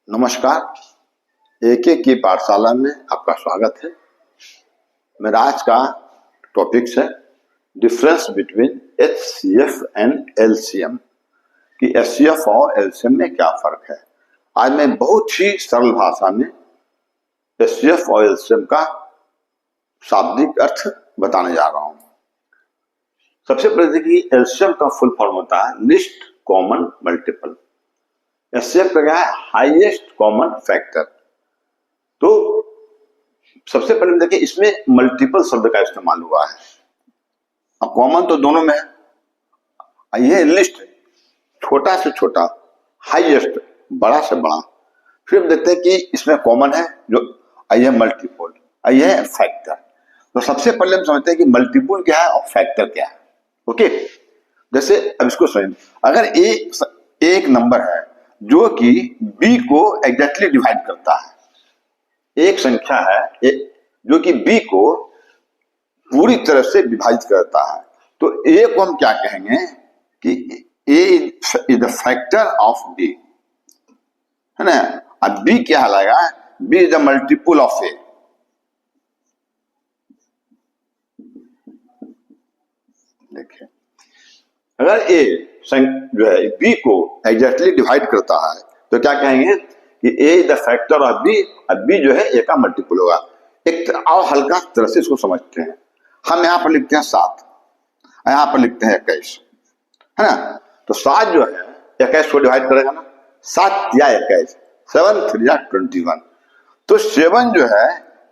नमस्कार। एके की पाठशाला में आपका स्वागत है। मेरा आज का टॉपिक्स है difference between HCF and LCM, कि एचसीएफ और एलसीएम में क्या फर्क है। आज मैं बहुत ही सरल भाषा में एचसीएफ और एलसीएम का शाब्दिक अर्थ बताने जा रहा हूं। सबसे पहले देखिए, एलसीएम का फुल फॉर्म होता है लिस्ट कॉमन मल्टीपल। एचसीएफ का क्या है? Highest common factor. तो सबसे पहले देखिए, इसमें मल्टीपल शब्द का इस्तेमाल हुआ है। अब कॉमन तो दोनों में है। ये लिस्ट छोटा से छोटा, हाईएस्ट बड़ा से बड़ा। फिर हम देखते हैं कि इसमें कॉमन है जो ये मल्टीपल, ये है फैक्टर। तो सबसे पहले हम समझते हैं कि मल्टीपल क्या है और फैक्टर क्या है। ओके, जैसे अब इसको समझें। अगर एक नंबर है जो कि b को एग्जैक्टली डिवाइड करता है, एक संख्या है जो कि b को पूरी तरह से विभाजित करता है, तो a को हम क्या कहेंगे कि a is the factor of b, है ना। अब b क्या लाएगा? b is the multiple of a। देखिए, अगर a जो है b को एग्जैक्टली डिवाइड करता है तो क्या कहेंगे कि a is the factor of b, और b जो है a का मल्टीपल होगा। एक और हल्का तरह से इसको समझते हैं। हम यहाँ पर लिखते हैं 7, यहाँ पर लिखते हैं 21, है ना। तो 7 जो है 21 को डिवाइड करेगा ना, 7 या 21, 7 3 या 21। तो 7 जो है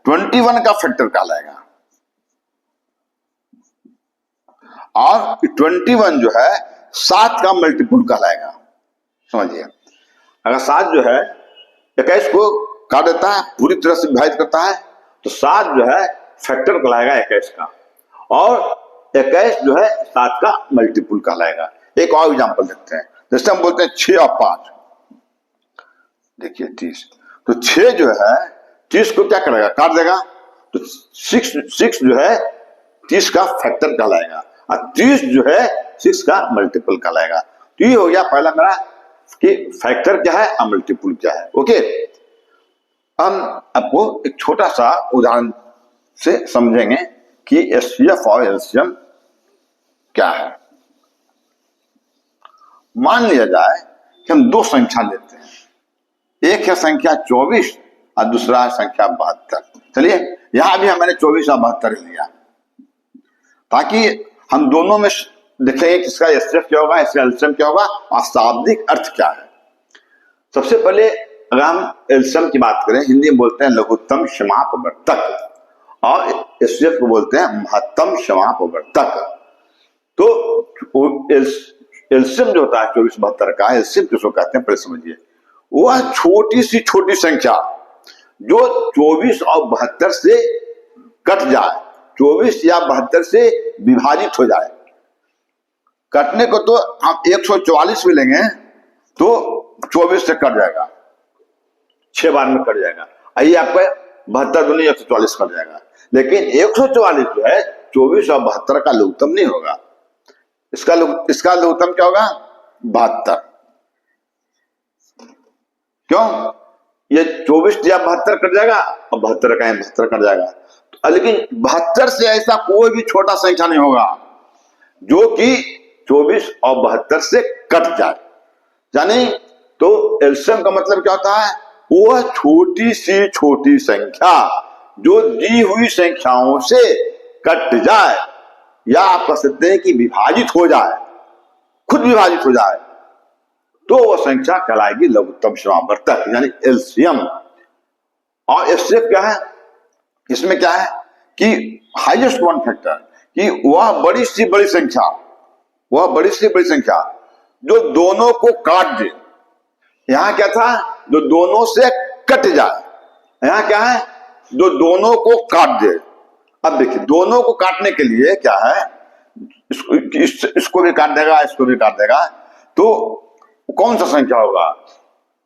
21 का फैक्टर कहलाएगा, और 21 जो है 7 का मल्टीपल कहलाएगा। समझिए, अगर 7 जो है 21 को काट देता है, पूरी तरह से विभाजित करता है, तो 7 जो है फैक्टर कहलाएगा 21 का, और 21 जो है 7 का मल्टीपल कहलाएगा। एक और एग्जांपल देखते हैं। जैसे हम बोलते हैं 6 और 5, देखिए 30। तो 6 जो है 30 को क्या करेगा? काट देगा। तो 6 जो है 30 का फैक्टर कहलाएगा, और 30 जो है 6 का मल्टीपल कहलाएगा। तो ये हो गया पहला मेरा कि फैक्टर क्या है और मल्टीपल क्या है। ओके, हम आपको एक छोटा सा उदाहरण से समझेंगे कि एचसीएफ और एलसीएम क्या है। मान लिया जाए कि हम दो संख्या लेते हैं, एक है संख्या 24 और दूसरा है संख्या 72। चलिए, यहां भी मैंने 24 और 72 लिया, ताकि हम दोनों में देखेंगे किसका एचसीएफ क्या होगा, इसका एलसीएम क्या होगा, और शाब्दिक अर्थ क्या है। सबसे पहले अगर हम एलसीएम की बात करें, हिंदी में बोलते हैं लघुत्तम समापवर्तक, और एचसीएफ को बोलते हैं महत्तम समापवर्तक। तो एलसीएम जो होता है 24 72 का, एलसीएम किसको कहते हैं पहले समझिए। वह छोटी सी छोटी संख्या जो 24 और 72 से कट जाए, 24 या 72 से विभाजित हो जाए। कटने को तो हम 144 भी लेंगे तो 24 से कट जाएगा, 6 बार में कट जाएगा। आइए आपको 72 दूनी 144 कट जाएगा, लेकिन 144 जो है 24 और 72 का लघुत्तम नहीं होगा। इसका लघुत्तम क्या होगा? 72। क्यों? ये 24 या 72 कट जाएगा, और 72 का 72 कट जाएगा। तो लेकिन 72 से ऐसा कोई भी छोटा संख्या नहीं होगा जो कि 24 और 72 से कट जाए। यानी तो एलसीएम का मतलब क्या होता है? वह छोटी सी छोटी संख्या जो दी हुई संख्याओं से कट जाए, या आप कह सकते हैं कि विभाजित हो जाए, खुद विभाजित हो जाए, तो वह संख्या कहलाएगी लघुत्तम समापवर्तक, यानी एलसीएम। और एचसीएफ क्या है? इसमें क्या है कि हाईएस्ट कॉमन फैक्टर, कि वह बड़ी सी बड़ी संख्या, वह बड़ी सी बड़ी संख्या जो दोनों को काट दे। यहां क्या था? जो दोनों से कट जाए। यहां क्या है? जो दोनों को काट दे। अब देखिए, दोनों को काटने के लिए क्या है, इसको भी काट देगा, इसको भी काट देगा, तो कौन सा संख्या होगा?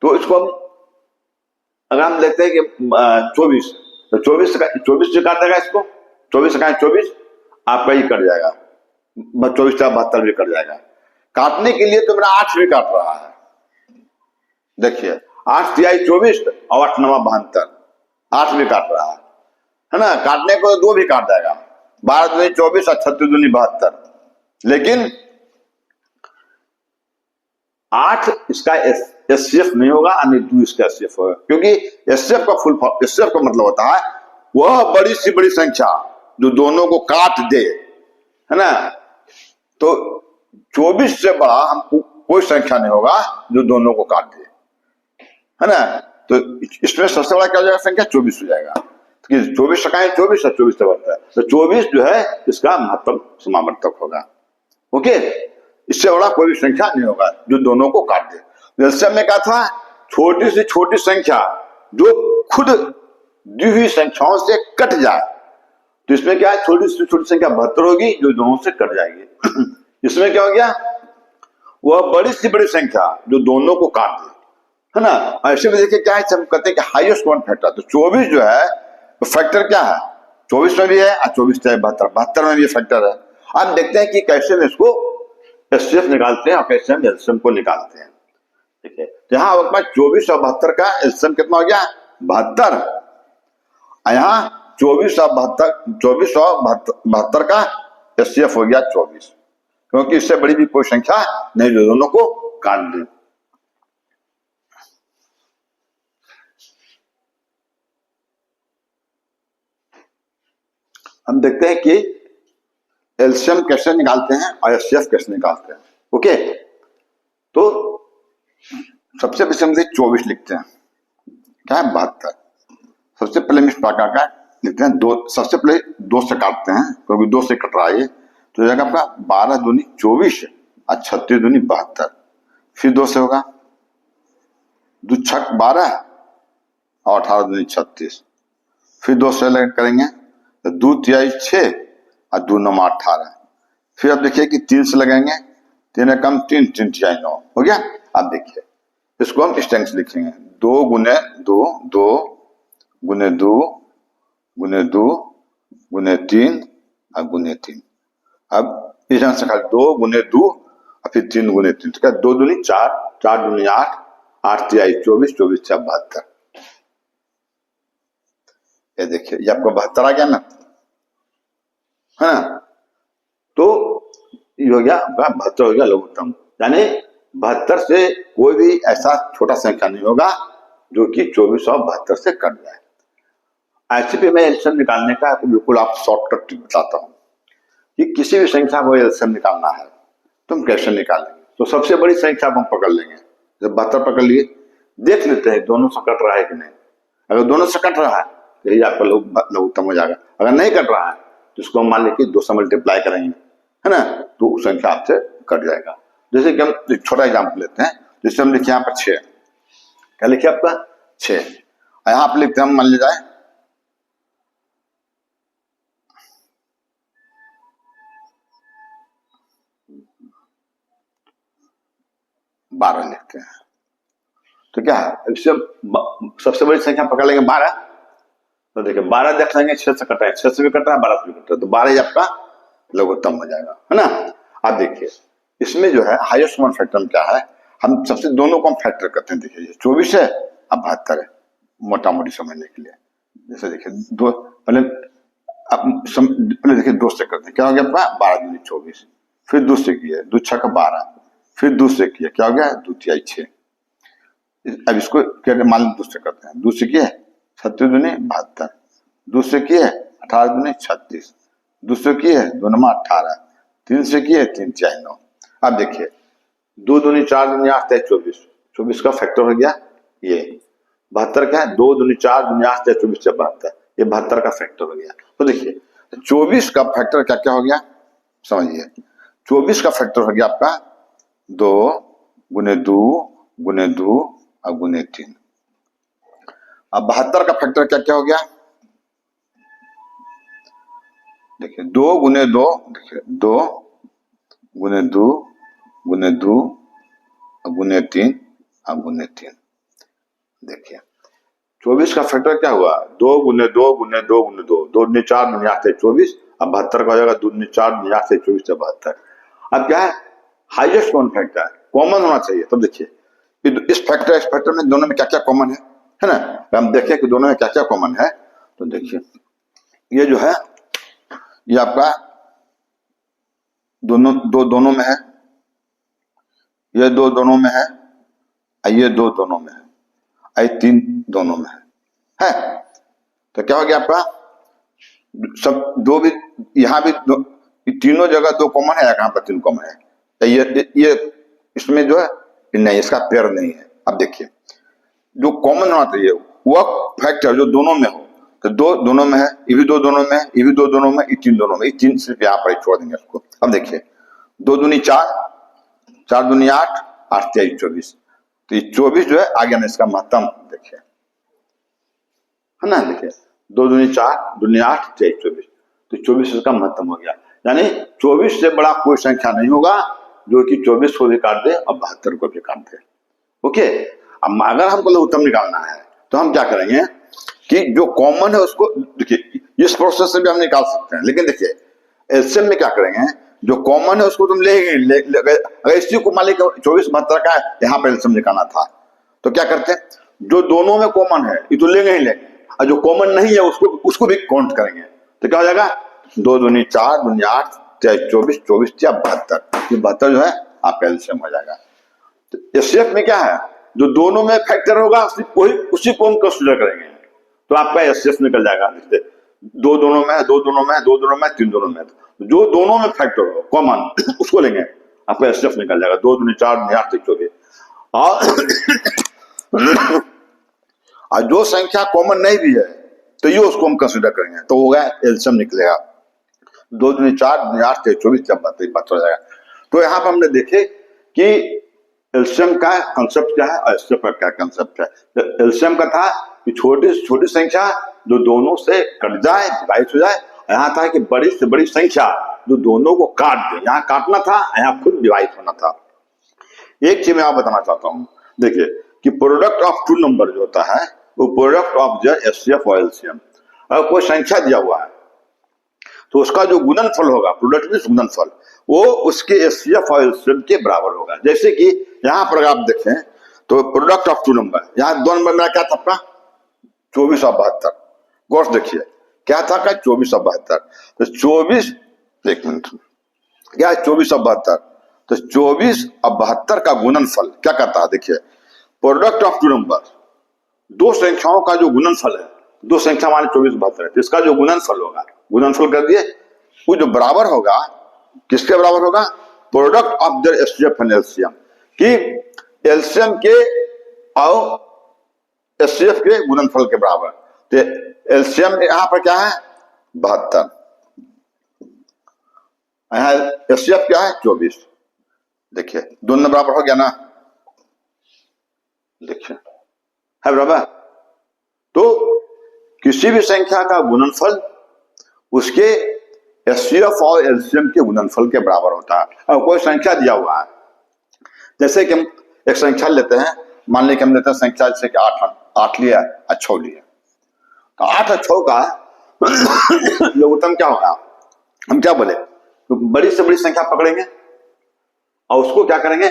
तो इसको अगर हम लेते हैं कि 24, तो 24 से काट देगा इसको, 24 का 24 आपका ही कट जाएगा, 24 का 72 भी कट जाएगा। काटने के लिए तो मेरा 8 भी काट रहा है। देखिए, 8 तिहाई 24 और 8 9 72, 8 भी काट रहा है ना, काटने को 2 भी काट जाएगा, 12 दूनी 24 और 36 दूनी 72, लेकिन 8 इसका एचसीएफ नहीं होगा और 2 इसका एचसीएफ होगा, क्योंकि एचसीएफ का फुल फॉर्म, एचसीएफ का मतलब होता है वह बड़ी सी बड़ी संख्या जो दोनों को काट दे, है ना। तो 24 से बड़ा हमको कोई संख्या नहीं होगा जो दोनों को काट दे, है ना। तो इसमें सबसे बड़ा क्या हो जाएगा, संख्या 24 हो जाएगा, तो 24 का 24 और 24 से बढ़ता है, तो 24 जो है इसका महत्तम समावर्तक होगा। ओके, इससे बड़ा कोई भी संख्या नहीं होगा जो दोनों को काट दे। एलसीएम में क्या था, छोटी से छोटी संख्या जो खुद दी हुई संख्याओं से कट जाए, तो इसमें क्या है, छोटी से छोटी संख्या 72 होगी जो दोनों से कट जाएगी। इसमें क्या हो गया, वह बड़ी से बड़ी संख्या जो दोनों को काट दे, है ना। ऐसे में देखिए क्या है, हम कहते हैं कि हाईएस्ट कॉमन फैक्टर, तो 24 जो है तो फैक्टर क्या है, 24 में भी है और 24 72 में भी फैक्टर है। अब देखते हैं कि कैसे में इसको एचसीएफ निकालते हैं और कैसे हम एलसीएम को निकालते हैं। ठीक है, तो यहाँ 24 और 72 का एलसीएम कितना हो गया, 72, यहाँ 24 और 72 का एचसीएफ हो गया 24, क्योंकि इससे बड़ी भी कोई संख्या नहीं जो दोनों को काट दे। हम देखते हैं कि एलसीएम कैसे निकालते हैं और एचसीएफ कैसे निकालते हैं। ओके, तो सबसे पहले हम 24 लिखते हैं, क्या है 72। सबसे पहले इस प्रकार का लिखते हैं 2, सबसे पहले 2 से काटते हैं क्योंकि 2 से कट रहा है, तो जाएगा आपका 12 दूनी 24 और 36 दूनी 72, फिर 2 से होगा 2 छक 12 और 18 दूनी 36, फिर 2 से करेंगे तो 2 तिहाई 6 और 2 9 18, फिर अब देखिए कि 3 से लगाएंगे, 3 कम 3 3 तिहाई 9 हो गया। अब देखिए इसको हम इस ढंग से लिखेंगे, 2 गुने 2 2 गुने 2 गुने 2 गुने 3 और गुने 3। अब इस ढंग से खाली 2 गुने 2 और फिर 3 गुने 3, तो क्या 2 दूनी 4 4 दूनी 8 8 तिहाई 24 24 से 72, ये देखिए ये आपको 72 आ गया ना, है ना। तो ये हो गया आपका 72 हो गया लघुत्तम, यानी 72 से कोई भी ऐसा छोटा संख्या नहीं होगा जो कि 24 और 72 से कट जाए। ऐसे भी मैं एलसीएम निकालने का बिल्कुल आप शॉर्टकट ट्रिक बताता हूँ कि किसी भी संख्या को एलसीएम निकालना है तो हम कैसे निकालेंगे। तो सबसे बड़ी संख्या को हम पकड़ लेंगे, जब 72 पकड़ लिए, देख लेते हैं दोनों से कट रहा है कि नहीं। अगर दोनों से कट रहा है तो यही आपका लघुत्तम हो जाएगा। अगर नहीं कट रहा है तो इसको हम मान लीजिए 2 से मल्टीप्लाई करेंगे, है ना, तो संख्या आपसे कट जाएगा। जैसे कि हम एक छोटा एग्जाम्पल लेते हैं, जैसे हम लिखे यहाँ पर 6, क्या लिखे आपका 6, यहाँ पर लिखते हैं हम मान लीजिए जाए 12 लिखते हैं, तो क्या है इससे सबसे बड़ी संख्या पकड़ लेंगे 12, तो देखिए 12 देख लेंगे 6 से कटा है, 6 से भी कट रहा है 12 से भी कट रहा है, तो 12 ही आपका लघुत्तम हो जाएगा, है ना। अब देखिए इसमें जो है हाईएस्ट कॉमन फैक्टर क्या है, हम सबसे दोनों को हम फैक्टर करते हैं। देखिए 24 है अब 72 है, मोटा मोटी समझने के लिए। जैसे देखिए दो पहले देखिए 2 से करते हैं, क्या हो गया आपका 12 दूनी 24, फिर 2 से किया 2 छक 12, फिर 2 से किया क्या हो गया 2 तिहाई 6। अब इसको क्या मान लो 2 से करते हैं, 2 से किया 36 दूनी 72, 2 से किए 18 दूनी 36, 2 से किए 2 9 18, 3 से किए 3 तिहाई 9। अब देखिए 2 दूनी 4 दूनी 8 तिहाई 24, 24 का फैक्टर हो गया ये 72 क्या है 2 दूनी 4 दूनी 8 तिहाई 24 से 72, ये 72 का फैक्टर हो गया। तो देखिए 24 का फैक्टर क्या क्या हो गया समझिए, 24 का फैक्टर हो गया आपका 2 गुने 2 गुने 2 और गुने 3। अब 72 का फैक्टर क्या क्या हो गया, देखिए 2 गुने 2, देखिए 2 गुने 2 गुने 2 और गुने 3 और गुने 3। देखिए 24 का फैक्टर क्या हुआ 2 गुने 2 गुने 2 गुने 2, 2 दूनी 4 दूनी 8 से 24, अब 72 का हो जाएगा 2 दूनी 4 दूनी 8 से 24 से 72। अब क्या है हाईएस्ट कॉमन फैक्टर कॉमन होना चाहिए। तब देखिए इस फैक्टर में दोनों में क्या क्या कॉमन है ना। हम देखें कि दोनों में क्या क्या कॉमन है। तो देखिए ये जो है ये आपका दोनों में है, ये दोनों में है, ये दोनों में है, ये 3 दोनों में है। तो क्या हो गया आपका सब दो भी, यहाँ भी तीनों जगह 2 कॉमन है, यहाँ पर 3 कॉमन है। तो ये इसमें जो है नहीं, इसका पेयर नहीं है। अब देखिए जो कॉमन होना चाहिए वह फैक्टर जो दोनों में हो, तो दोनों में है, ये भी दोनों में है, ये भी दोनों में, ये 3 दोनों में, ये 3 सिर्फ यहाँ पर छोड़ देंगे इसको। अब देखिए 2 दूनी 4, 4 दूनी 8, 8 23 24। तो ये 24 जो है आ गया ना इसका महत्तम, देखिए है ना। देखिए 2 दूनी 4, दूनी 8, 23 24। तो 24 इसका महत्तम हो गया। यानी 24 से बड़ा कोई संख्या नहीं होगा जो कि 24 को भी काट दे और 72 को भी काट दे। ओके, अब अगर हमको लघुत्तम निकालना है तो हम क्या करेंगे कि जो कॉमन है उसको, देखिए इस प्रोसेस से भी हम निकाल सकते हैं, लेकिन देखिए एलसीएम में क्या करेंगे, जो कॉमन है उसको तुम लेंगे। अगर इसी को मान लीजिए 24 72 का यहाँ पर एलसीएम निकालना था तो क्या करते हैं, जो दोनों में कॉमन है ये तो लेंगे ही लेंगे, और जो कॉमन नहीं है उसको भी काउंट करेंगे। तो क्या हो जाएगा 2 दूनी 4, दूनी 8, 24, 24 या 72। ये 72 जो है आपका एलसीएम हो जाएगा। तो एचसीएफ में क्या है, जो दोनों में फैक्टर होगा उसी को हम कंसीडर करेंगे, तो आपका एचसीएफ निकल जाएगा। देखते 2 दोनों में है, 2 दोनों में है, 2 दोनों में, 3 दोनों में, जो दोनों में फैक्टर हो कॉमन उसको लेंगे, आपका एचसीएफ निकल जाएगा। 2 दूनी 4, दूनी 8, 24। और जो संख्या कॉमन नहीं भी है तो ये उसको हम कंसीडर करेंगे, तो होगा एलसीएम निकलेगा 2 दूनी 4, दूनी 8, 24 जब 72 हो जाएगा। तो यहाँ पर हमने देखे कि एलसीएम का कंसेप्ट क्या है और एचसीएफ का क्या कंसेप्ट है। तो एलसीएम का था कि छोटी से छोटी संख्या जो दोनों से कट जाए, डिवाइड हो जाए। यहाँ था कि बड़ी से बड़ी संख्या जो दोनों को काट दे, यहाँ काटना था, यहाँ खुद डिवाइड होना था। एक चीज मैं आप बताना चाहता हूँ, देखिए कि प्रोडक्ट ऑफ 2 नंबर जो होता है वो प्रोडक्ट ऑफ जो एचसीएफ और एलसीएम। अगर कोई संख्या दिया हुआ है तो उसका जो गुणनफल होगा, प्रोडक्ट मींस गुणनफल, वो उसके एचसीएफ और एलसीएम के बराबर होगा। जैसे कि यहाँ पर आप देखें तो प्रोडक्ट ऑफ 2 नंबर, यहाँ 2 नंबर में क्या था आपका 24 और 72। गौर से देखिए क्या था का 24 और 72। तो 24, एक मिनट, क्या है 24 और 72। तो 24 और 72 का गुणनफल क्या करता है, देखिए प्रोडक्ट ऑफ 2 नंबर, 2 संख्याओं का जो गुणनफल है, 2 संख्या माने 24 72 है, तो इसका जो गुणनफल होगा, गुणनफल कर दिए, वो जो बराबर होगा किसके बराबर होगा, product of their HCF and LCM, कि एलसीएम के और एचसीएफ के गुणनफल के बराबर। तो एलसीएम यहां पर क्या है 72, यहाँ एचसीएफ क्या है 24। देखिए दोनों बराबर हो गया ना, देखिए है बराबर। तो किसी भी संख्या का गुणनफल उसके एचसीएफ और एलसीएम के गुणनफल के बराबर होता है। अब कोई संख्या दिया हुआ है, जैसे कि हम एक संख्या लेते हैं, मान लें कि हम लेते हैं संख्या जैसे कि 8 लिया और 6 लिया, तो 8 और 6 का लघुत्तम क्या होगा, हम क्या बोले, तो बड़ी से बड़ी संख्या पकड़ेंगे और उसको क्या करेंगे,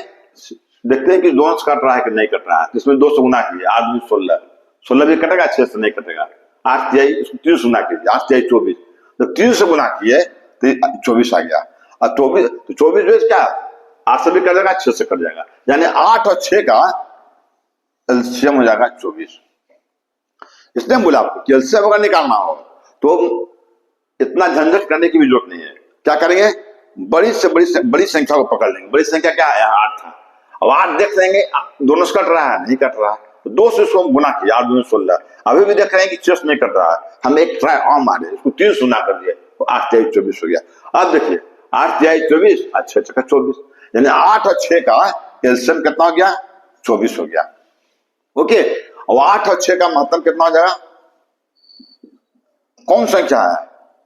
देखते हैं कि 2 से कट रहा है कि नहीं कट रहा है। इसमें 2 से गुना कीजिए, 8 दूनी 16, 16 भी कटेगा, 6 से नहीं कटेगा। 8 तिहाई, इसको 3 से गुना कीजिए, 8 तिहाई 24, तो 3 से गुना किए तो 24 आ गया। और 24 जो क्या 8 से भी कट जाएगा, 6 से कट जाएगा, यानी 8 और 6 का एलसीएम हो जाएगा 24। इसलिए बोला आपको कि एलसीएम अगर निकालना हो तो इतना झंझट करने की भी जरूरत नहीं है। क्या करेंगे, बड़ी से बड़ी संख्या को पकड़ लेंगे। बड़ी संख्या क्या है 8 था, अब 8 देख लेंगे दोनों से कट रहा है, नहीं कट रहा, तो 2 से उसको गुना किया, 8 दूनी 16। अभी भी देख रहे हैं कि 6 नहीं कट रहा है, हम एक ट्राई और मारे, इसको 3 से गुना कर दिए, तो 8 तिहाई 24 हो गया। अब देखिए 8 तिहाई 24 और 6 चक्का 24, यानी 8 और 6 का एलसीएम कितना हो गया 24 हो गया। ओके, और 8 और 6 का महत्तम कितना हो जाएगा, कौन संख्या है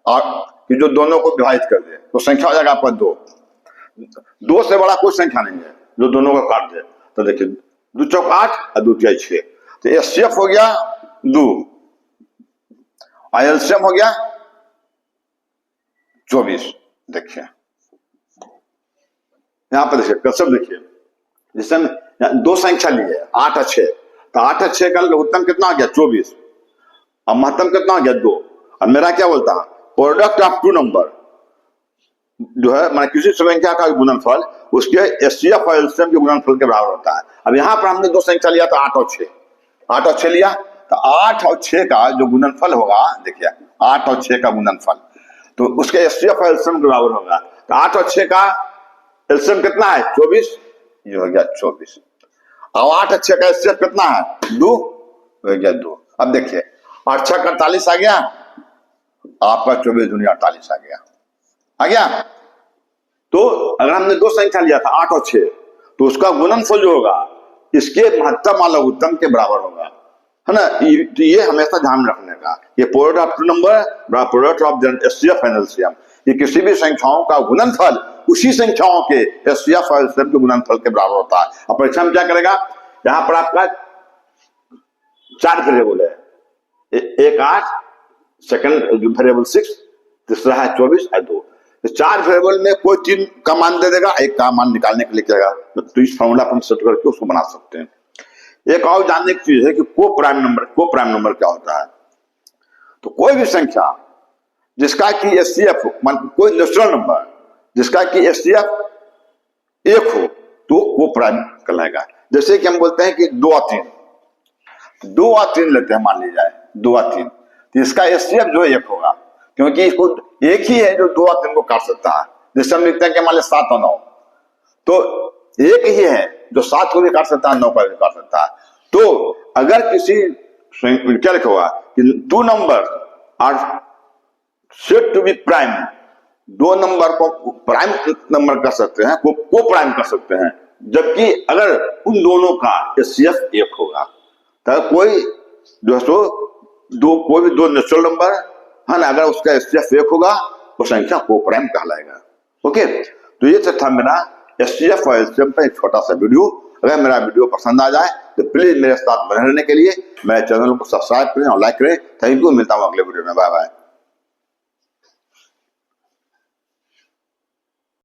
और कि जो दोनों को विभाजित कर दे, तो संख्या हो जाएगा आपका 2 से बड़ा कोई संख्या नहीं है जो दोनों को काट दे। तो देखिए 2 चौक 8 और 2 तिहाई 6, तो एचसीएफ हो गया 2 और एलसीएम हो गया 24। देखिए यहां पर देखिए कंसेप्ट देखिए, जिससे हम दो संख्या ली है 8 और 6, तो 8 और 6 का लघुत्तम कितना हो गया 24, अब महत्तम कितना हो गया 2। अब मेरा क्या बोलता है, प्रोडक्ट ऑफ टू नंबर जो है मैं किसी संख्या का गुणनफल उसके एचसीएफ और एलसीएम के गुणनफल के बराबर होता है। अब यहाँ पर हमने दो संख्या लिया तो 8 और 6, 8 और 6 लिया, तो 8 और 6 का जो गुणनफल होगा, देखिए 8 और 6 का गुणनफल तो उसके एचसीएफ और एलसीएम के बराबर होगा। तो 8 और 6 का एलसीएम कितना है 24, ये हो गया 24। अब 8 और 6 का एचसीएफ कितना है 2, हो गया 2। अब देखिए 8 6 48 आ गया, आपका 24 दूनी 48 आ गया, आ गया। तो अगर हमने दो संख्या लिया था 8 और 6, तो उसका गुणनफल जो होगा इसके महत्तम और लघुत्तम के बराबर होगा, है ना। ये हमेशा ध्यान रखने का, ये product of two number product of HCF and LCM, ये किसी भी संख्याओं का गुणनफल उसी संख्याओं के एचसीएफ और एलसीएम के गुणनफल के बराबर होता है। अब परीक्षा में क्या करेगा, यहां पर आपका 4 वेरिएबल है, एक 8, सेकंड वेरिएबल 6, तीसरा है 24 और 2। तो 4 वेरिएबल में कोई 3 का मान दे देगा, एक का मान निकालने के लिए क्या करेगा, तो इस फॉर्मूला अपन सेट करके उसको बना सकते हैं। एक और जानने की चीज है कि को प्राइम नंबर क्या होता है। तो कोई भी संख्या जिसका कि एचसीएफ कोई नेचुरल नंबर जिसका कि एचसीएफ 1 हो तो वो प्राइम कहलाएगा। जैसे कि हम बोलते हैं कि 2 और 3, 2 और 3 लेते हैं, मान लीजिए 2 और 3, तो इसका एचसीएफ जो 1 होगा, क्योंकि इसको एक ही है जो 2 और 3 को काट सकता है। जैसे हम लिखते हैं कि मान लीजिए 7 और 9, तो एक ही है जो 7 को भी काट सकता है, 9 को भी काट सकता है। तो अगर किसी क्या लिखा हुआ कि 2 number are said to be prime, 2 number को प्राइम नंबर कर सकते हैं, को प्राइम कर सकते हैं, जबकि अगर उन दोनों का एचसीएफ 1 होगा, तो कोई कोई भी 2 नेचुरल नंबर है ना, अगर उसका एचसीएफ 1 होगा वो संख्या को प्राइम कहलाएगा। ओके, तो ये था मेरा एचसीएफ और एलसीएम का एक छोटा सा वीडियो। अगर मेरा वीडियो पसंद आ जाए तो प्लीज मेरे साथ बने रहने के लिए मेरे चैनल को सब्सक्राइब करें और लाइक करें। थैंक यू, मिलता हूँ अगले वीडियो में, बाय बाय।